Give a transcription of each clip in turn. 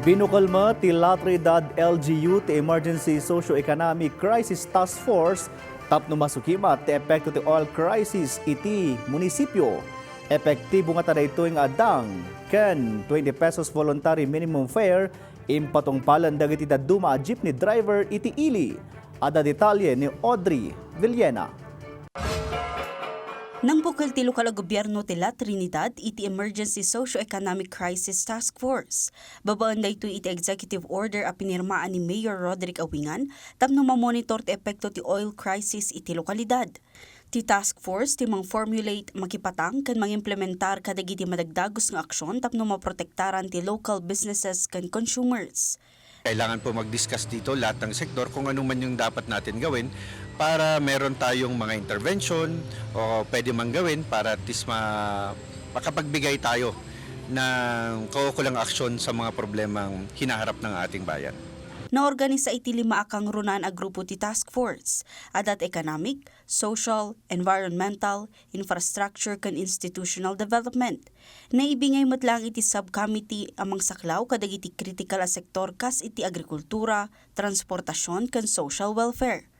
Binukalma ti Latridad LGU ti Emergency Socio-Economic Crisis Task Force tapno masukima ti epekto ti oil crisis iti munisipyo. Epektibo nga taday ito yung adang ken 20 pesos voluntary minimum fare impatong palan dagiti daduma a jeepney driver iti ili. Ada detalye ni Audrey Villena. Nang bukal ti lokal a gobyerno ti La Trinidad iti Emergency Socio-Economic Crisis Task Force. Babaan dayto iti executive order a pinirmaan ni Mayor Roderick Awingan tapno mamonitor ti epekto ti oil crisis iti lokalidad. Ti task force ti mang-formulate, makipatang kan mangimplementar kadagiti madagdagos nga aksyon tapno maprotektaran ti local businesses kan consumers. Kailangan po mag-discuss dito lahat ng sektor kung ano man yung dapat natin gawin para meron tayong mga intervention o pwede man gawin para at least makapagbigay tayo ng kaukulang aksyon sa mga problemang hinaharap ng ating bayan. Naorganisa iti 5 akang runan a grupo ti task force, adat economic, social, environmental, infrastructure kan institutional development. Naibingay matlang iti subcommittee amang saklaw kadagiti critical a sektor kas iti agrikultura, transportasyon kan social welfare.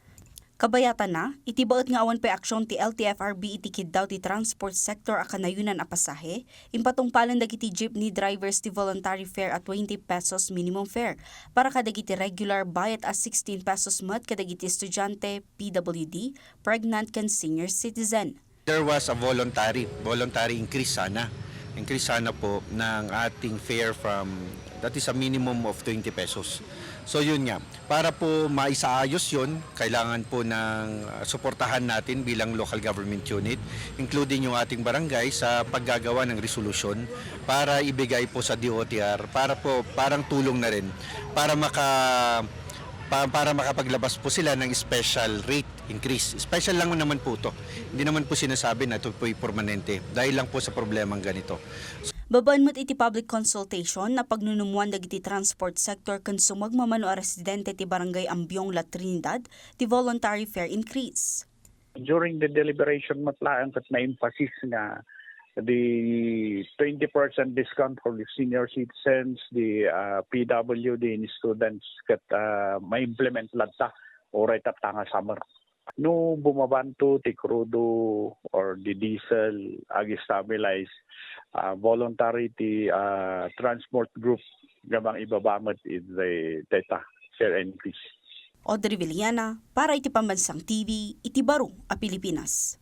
Kabayatan na, iti baot nga awan pa aksyon ti LTFRB iti kiddaw ti transport sector a kanayunan a pasahe, impatong palan dagiti jeepney drivers ti voluntary fare at 20 pesos minimum fare, para kadagiti regular bayad as 16 pesos mat kadagiti estudyante, PWD, pregnant kan senior citizen. There was a voluntary increase sana. Increase sana po ng ating fare from, that is a minimum of 20 pesos. So yun nga, para po maisaayos yun, kailangan po ng suportahan natin bilang local government unit, including yung ating barangay sa paggagawa ng resolution para ibigay po sa DOTR, para po parang tulong na rin, para makapaglabas po sila ng special rate increase. Special lang naman po ito. Hindi naman po sinasabi na ito po ay permanente dahil lang po sa problemang ganito. Babaan mo't iti public consultation na pagnunumuan dagiti transport sector kan sumagmamano a residente ti barangay Ambiong La Trinidad ti voluntary fare increase. During the deliberation matlaan kat na-emphasis nga the 20% discount for the senior citizens, the PWD, the students kat ma-implement lata o right up tanga summer. No bumabanto ti crudo or the diesel ag-stabilize voluntary ti transport group gamang ibabamot is the data share increase. Audrey Villena para iti Pambansang TV, iti Baro a Pilipinas.